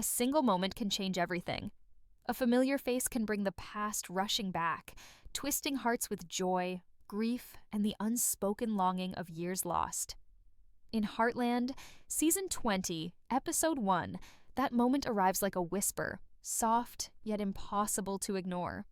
a single moment can change everything. A familiar face can bring the past rushing back, twisting hearts with joy, grief, and the unspoken longing of years lost. In Heartland, Season 20, Episode 1, that moment arrives like a whisper, soft yet impossible to ignore.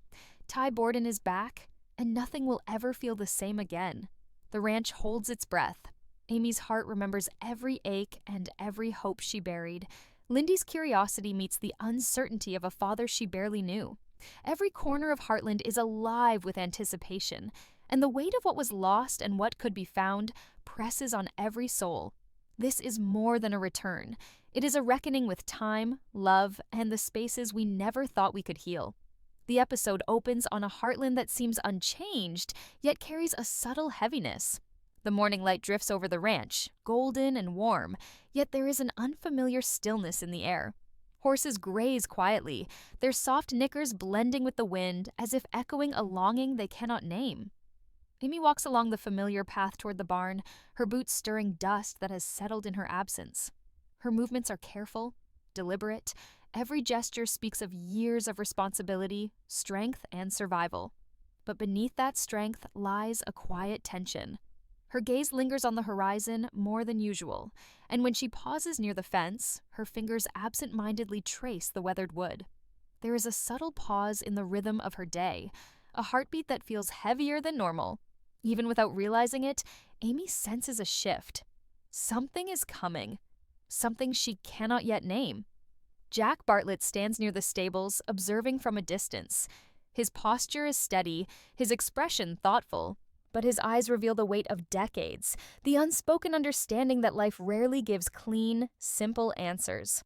Ty Borden is back, and nothing will ever feel the same again. The ranch holds its breath. Amy's heart remembers every ache and every hope she buried. Lindy's curiosity meets the uncertainty of a father she barely knew. Every corner of Heartland is alive with anticipation, and the weight of what was lost and what could be found presses on every soul. This is more than a return. It is a reckoning with time, love, and the spaces we never thought we could heal. The episode opens on a Heartland that seems unchanged, yet carries a subtle heaviness. The morning light drifts over the ranch, golden and warm, yet there is an unfamiliar stillness in the air. Horses graze quietly, their soft knickers blending with the wind as if echoing a longing they cannot name. Amy walks along the familiar path toward the barn, her boots stirring dust that has settled in her absence. Her movements are careful, deliberate. Every gesture speaks of years of responsibility, strength, and survival. But beneath that strength lies a quiet tension. Her gaze lingers on the horizon more than usual, and when she pauses near the fence, her fingers absent-mindedly trace the weathered wood. There is a subtle pause in the rhythm of her day, a heartbeat that feels heavier than normal. Even without realizing it, Amy senses a shift. Something is coming. Something she cannot yet name. Jack Bartlett stands near the stables, observing from a distance. His posture is steady, his expression thoughtful, but his eyes reveal the weight of decades, the unspoken understanding that life rarely gives clean, simple answers.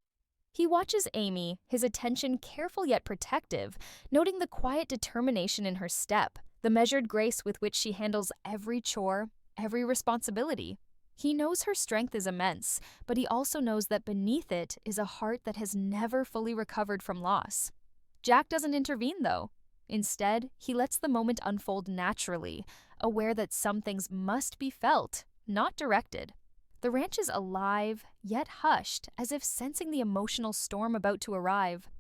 He watches Amy, his attention careful yet protective, noting the quiet determination in her step, the measured grace with which she handles every chore, every responsibility. He knows her strength is immense, but he also knows that beneath it is a heart that has never fully recovered from loss. Jack doesn't intervene, though. Instead, he lets the moment unfold naturally, aware that some things must be felt, not directed. The ranch is alive, yet hushed, as if sensing the emotional storm about to arrive.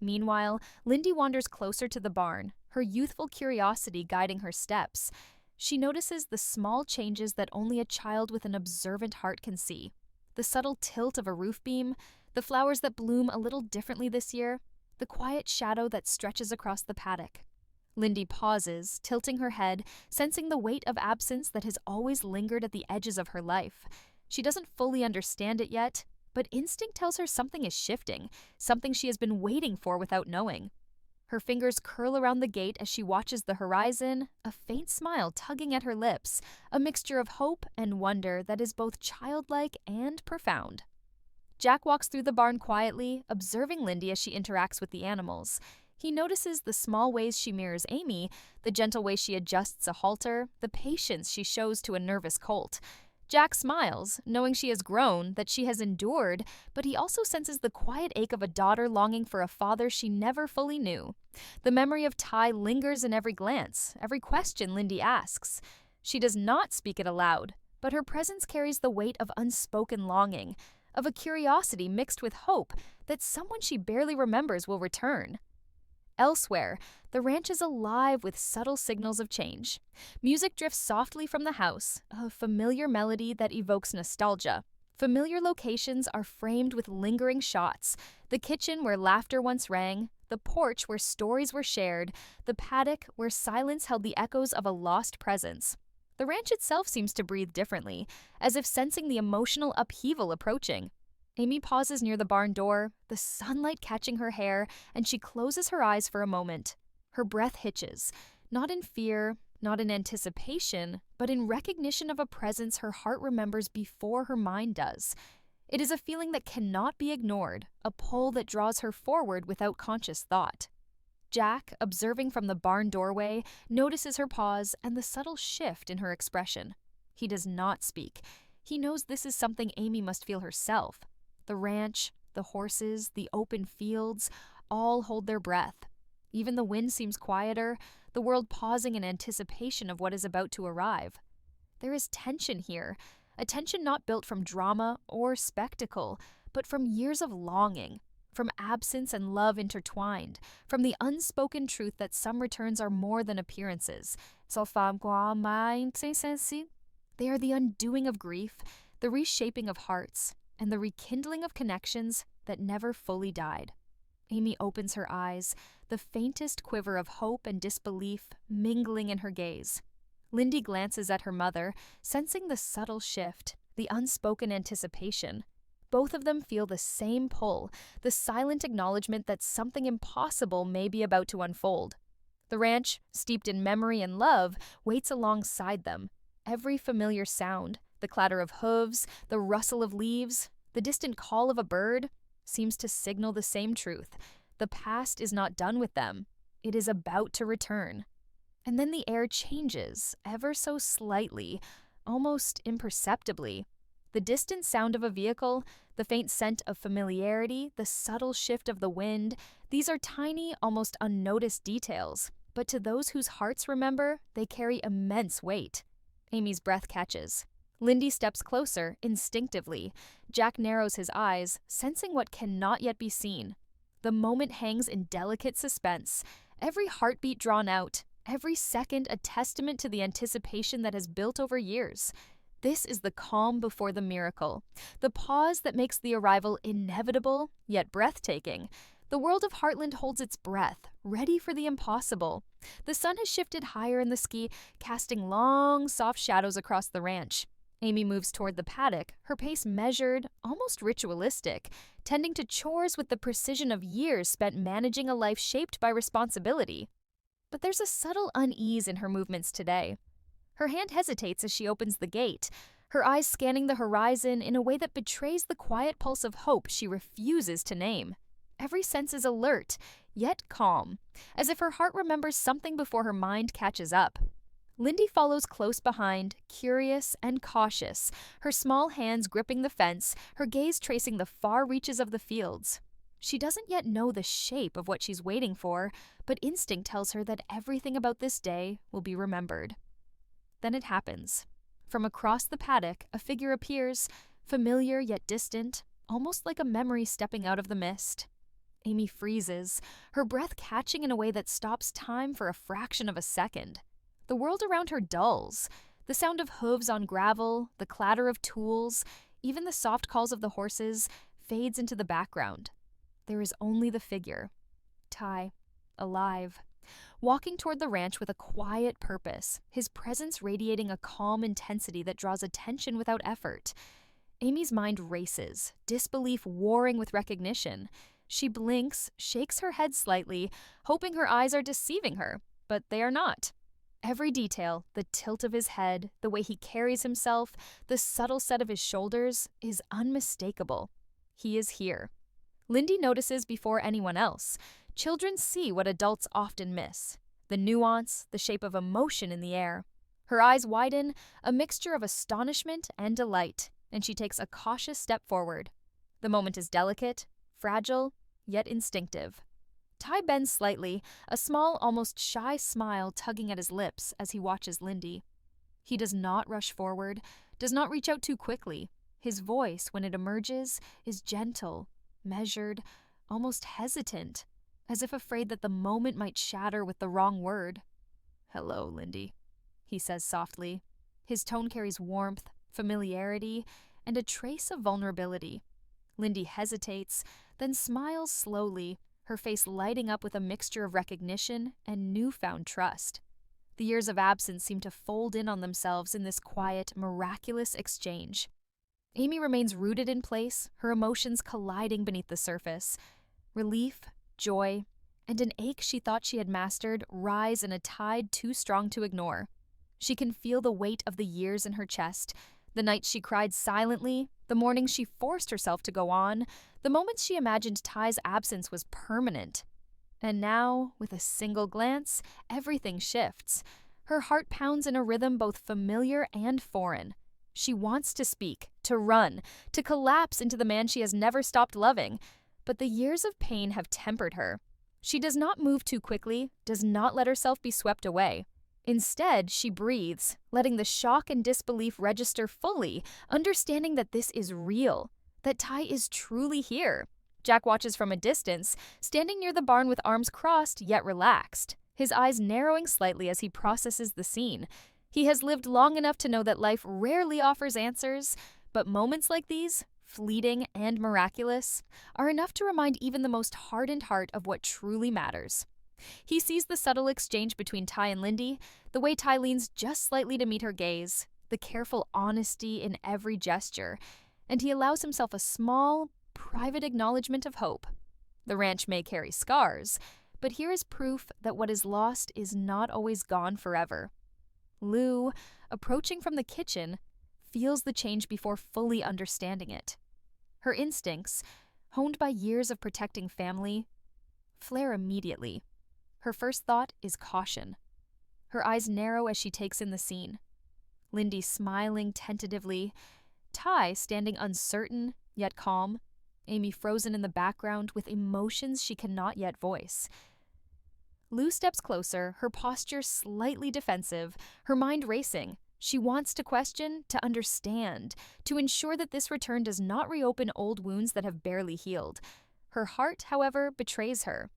Meanwhile, Lindy wanders closer to the barn, her youthful curiosity guiding her steps. She notices the small changes that only a child with an observant heart can see. The subtle tilt of a roof beam, the flowers that bloom a little differently this year, the quiet shadow that stretches across the paddock. Lindy pauses, tilting her head, sensing the weight of absence that has always lingered at the edges of her life. She doesn't fully understand it yet, but instinct tells her something is shifting, something she has been waiting for without knowing. Her fingers curl around the gate as she watches the horizon, a faint smile tugging at her lips, a mixture of hope and wonder that is both childlike and profound. Jack walks through the barn quietly, observing Lindy as she interacts with the animals. He notices the small ways she mirrors Amy, the gentle way she adjusts a halter, the patience she shows to a nervous colt. Jack smiles, knowing she has grown, that she has endured, but he also senses the quiet ache of a daughter longing for a father she never fully knew. The memory of Ty lingers in every glance, every question Lindy asks. She does not speak it aloud, but her presence carries the weight of unspoken longing, of a curiosity mixed with hope that someone she barely remembers will return. Elsewhere, the ranch is alive with subtle signals of change. Music drifts softly from the house, a familiar melody that evokes nostalgia. Familiar locations are framed with lingering shots: the kitchen where laughter once rang, the porch where stories were shared, the paddock where silence held the echoes of a lost presence. The ranch itself seems to breathe differently, as if sensing the emotional upheaval approaching. Amy pauses near the barn door, the sunlight catching her hair, and she closes her eyes for a moment. Her breath hitches, not in fear, not in anticipation, but in recognition of a presence her heart remembers before her mind does. It is a feeling that cannot be ignored, a pull that draws her forward without conscious thought. Jack, observing from the barn doorway, notices her pause and the subtle shift in her expression. He does not speak. He knows this is something Amy must feel herself. The ranch, the horses, the open fields, all hold their breath. Even the wind seems quieter, the world pausing in anticipation of what is about to arrive. There is tension here, a tension not built from drama or spectacle, but from years of longing, from absence and love intertwined, from the unspoken truth that some returns are more than appearances. They are the undoing of grief, the reshaping of hearts, and the rekindling of connections that never fully died. Amy opens her eyes, the faintest quiver of hope and disbelief mingling in her gaze. Lindy glances at her mother, sensing the subtle shift, the unspoken anticipation. Both of them feel the same pull, the silent acknowledgement that something impossible may be about to unfold. The ranch, steeped in memory and love, waits alongside them. Every familiar sound, the clatter of hooves, the rustle of leaves, the distant call of a bird, seems to signal the same truth. The past is not done with them. It is about to return. And then the air changes, ever so slightly, almost imperceptibly. The distant sound of a vehicle, the faint scent of familiarity, the subtle shift of the wind, these are tiny, almost unnoticed details. But to those whose hearts remember, they carry immense weight. Amy's breath catches. Lindy steps closer, instinctively. Jack narrows his eyes, sensing what cannot yet be seen. The moment hangs in delicate suspense, every heartbeat drawn out, every second a testament to the anticipation that has built over years. This is the calm before the miracle, the pause that makes the arrival inevitable, yet breathtaking. The world of Heartland holds its breath, ready for the impossible. The sun has shifted higher in the ski, casting long, soft shadows across the ranch. Amy moves toward the paddock, her pace measured, almost ritualistic, tending to chores with the precision of years spent managing a life shaped by responsibility. But there's a subtle unease in her movements today. Her hand hesitates as she opens the gate, her eyes scanning the horizon in a way that betrays the quiet pulse of hope she refuses to name. Every sense is alert, yet calm, as if her heart remembers something before her mind catches up. Lindy follows close behind, curious and cautious, her small hands gripping the fence, her gaze tracing the far reaches of the fields. She doesn't yet know the shape of what she's waiting for, but instinct tells her that everything about this day will be remembered. Then it happens. From across the paddock, a figure appears, familiar yet distant, almost like a memory stepping out of the mist. Amy freezes, her breath catching in a way that stops time for a fraction of a second. The world around her dulls. The sound of hooves on gravel, the clatter of tools, even the soft calls of the horses, fades into the background. There is only the figure. Ty, alive. Walking toward the ranch with a quiet purpose, his presence radiating a calm intensity that draws attention without effort. Amy's mind races, disbelief warring with recognition. She blinks, shakes her head slightly, hoping her eyes are deceiving her, but they are not. Every detail, the tilt of his head, the way he carries himself, the subtle set of his shoulders, is unmistakable. He is here. Lindy notices before anyone else. Children see what adults often miss. The nuance, the shape of emotion in the air. Her eyes widen, a mixture of astonishment and delight, and she takes a cautious step forward. The moment is delicate, fragile, yet instinctive. Ty bends slightly, a small, almost shy smile tugging at his lips as he watches Lindy. He does not rush forward, does not reach out too quickly. His voice, when it emerges, is gentle, measured, almost hesitant, as if afraid that the moment might shatter with the wrong word. "Hello, Lindy," he says softly. His tone carries warmth, familiarity, and a trace of vulnerability. Lindy hesitates, then smiles slowly, her face lighting up with a mixture of recognition and newfound trust. The years of absence seem to fold in on themselves in this quiet, miraculous exchange. Amy remains rooted in place, her emotions colliding beneath the surface. Relief, joy, and an ache she thought she had mastered rise in a tide too strong to ignore. She can feel the weight of the years in her chest, the nights she cried silently, the mornings she forced herself to go on, the moments she imagined Ty's absence was permanent. And now, with a single glance, everything shifts. Her heart pounds in a rhythm both familiar and foreign. She wants to speak, to run, to collapse into the man she has never stopped loving. But the years of pain have tempered her. She does not move too quickly, does not let herself be swept away. Instead, she breathes, letting the shock and disbelief register fully, understanding that this is real, that Ty is truly here. Jack watches from a distance, standing near the barn with arms crossed yet relaxed, his eyes narrowing slightly as he processes the scene. He has lived long enough to know that life rarely offers answers, but moments like these, fleeting and miraculous, are enough to remind even the most hardened heart of what truly matters. He sees the subtle exchange between Ty and Lindy, the way Ty leans just slightly to meet her gaze, the careful honesty in every gesture, and he allows himself a small, private acknowledgement of hope. The ranch may carry scars, but here is proof that what is lost is not always gone forever. Lou, approaching from the kitchen, feels the change before fully understanding it. Her instincts, honed by years of protecting family, flare immediately. Her first thought is caution. Her eyes narrow as she takes in the scene. Lindy smiling tentatively, Ty standing uncertain yet calm, Amy frozen in the background with emotions she cannot yet voice. Lou steps closer, her posture slightly defensive, her mind racing. She wants to question, to understand, to ensure that this return does not reopen old wounds that have barely healed. Her heart, however, betrays her.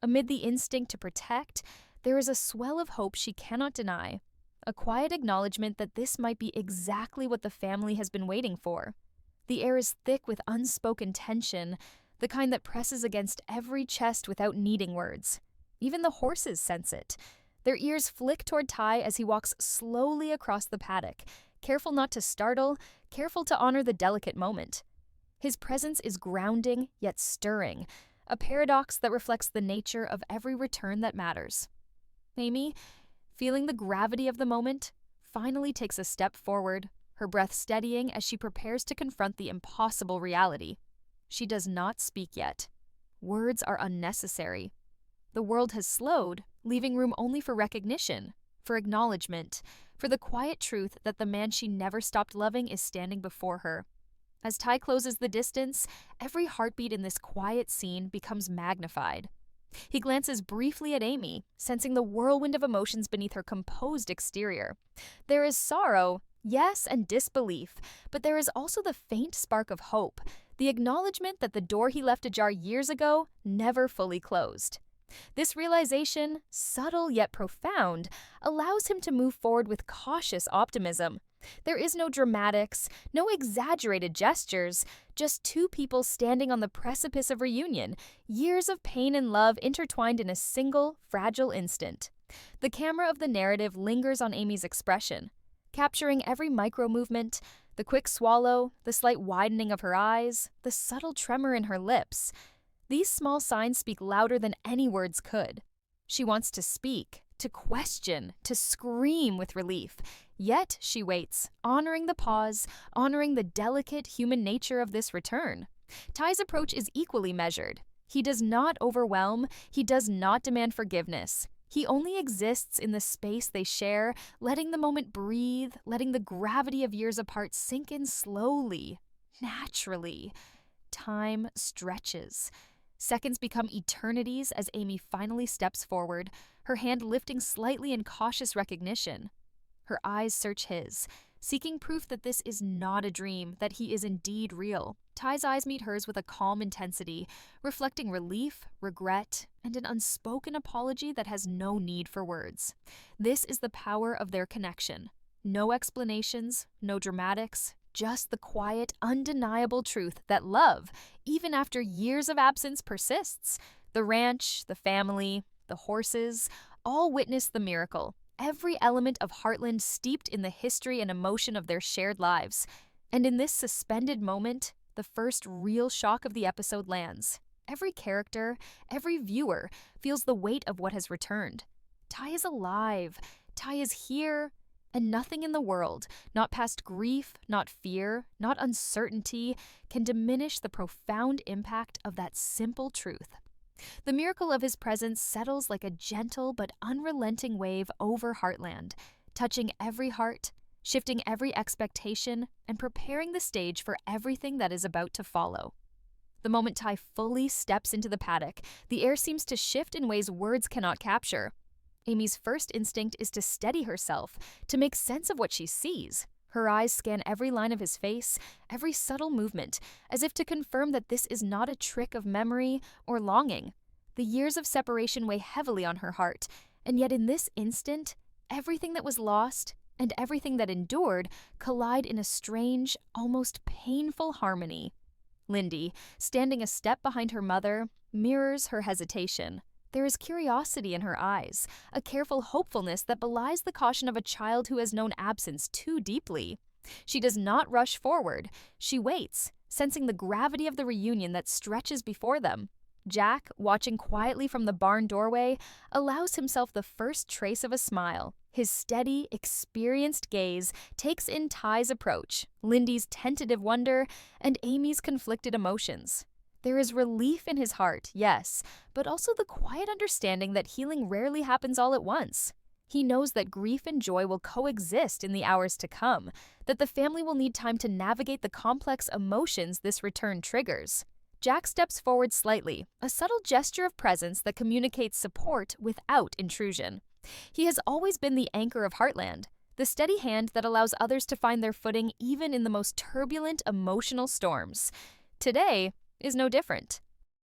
Amid the instinct to protect, there is a swell of hope she cannot deny, a quiet acknowledgement that this might be exactly what the family has been waiting for. The air is thick with unspoken tension, the kind that presses against every chest without needing words. Even the horses sense it. Their ears flick toward Ty as he walks slowly across the paddock, careful not to startle, careful to honor the delicate moment. His presence is grounding yet stirring, a paradox that reflects the nature of every return that matters. Amy, feeling the gravity of the moment, finally takes a step forward, her breath steadying as she prepares to confront the impossible reality. She does not speak yet. Words are unnecessary. The world has slowed, leaving room only for recognition, for acknowledgement, for the quiet truth that the man she never stopped loving is standing before her. As Ty closes the distance, every heartbeat in this quiet scene becomes magnified. He glances briefly at Amy, sensing the whirlwind of emotions beneath her composed exterior. There is sorrow, yes, and disbelief, but there is also the faint spark of hope, the acknowledgement that the door he left ajar years ago never fully closed. This realization, subtle yet profound, allows him to move forward with cautious optimism. There is no dramatics, no exaggerated gestures, just two people standing on the precipice of reunion, years of pain and love intertwined in a single, fragile instant. The camera of the narrative lingers on Amy's expression, capturing every micro-movement, the quick swallow, the slight widening of her eyes, the subtle tremor in her lips. These small signs speak louder than any words could. She wants to speak, to question, to scream with relief. Yet she waits, honoring the pause, honoring the delicate human nature of this return. Ty's approach is equally measured. He does not overwhelm, he does not demand forgiveness. He only exists in the space they share, letting the moment breathe, letting the gravity of years apart sink in slowly, naturally. Time stretches. Seconds become eternities as Amy finally steps forward, her hand lifting slightly in cautious recognition. Her eyes search his, seeking proof that this is not a dream, that he is indeed real. Ty's eyes meet hers with a calm intensity, reflecting relief, regret, and an unspoken apology that has no need for words. This is the power of their connection. No explanations, no dramatics, just the quiet, undeniable truth that love, even after years of absence, persists. The ranch, the family, the horses, all witness the miracle. Every element of Heartland steeped in the history and emotion of their shared lives. And in this suspended moment, the first real shock of the episode lands. Every character, every viewer, feels the weight of what has returned. Ty is alive. Ty is here. And nothing in the world, not past grief, not fear, not uncertainty, can diminish the profound impact of that simple truth. The miracle of his presence settles like a gentle but unrelenting wave over Heartland, touching every heart, shifting every expectation, and preparing the stage for everything that is about to follow. The moment Ty fully steps into the paddock, the air seems to shift in ways words cannot capture. Amy's first instinct is to steady herself, to make sense of what she sees. Her eyes scan every line of his face, every subtle movement, as if to confirm that this is not a trick of memory or longing. The years of separation weigh heavily on her heart, and yet in this instant, everything that was lost and everything that endured collide in a strange, almost painful harmony. Lindy, standing a step behind her mother, mirrors her hesitation. There is curiosity in her eyes, a careful hopefulness that belies the caution of a child who has known absence too deeply. She does not rush forward. She waits, sensing the gravity of the reunion that stretches before them. Jack, watching quietly from the barn doorway, allows himself the first trace of a smile. His steady, experienced gaze takes in Ty's approach, Lindy's tentative wonder, and Amy's conflicted emotions. There is relief in his heart, yes, but also the quiet understanding that healing rarely happens all at once. He knows that grief and joy will coexist in the hours to come, that the family will need time to navigate the complex emotions this return triggers. Jack steps forward slightly, a subtle gesture of presence that communicates support without intrusion. He has always been the anchor of Heartland, the steady hand that allows others to find their footing even in the most turbulent emotional storms. Today is no different.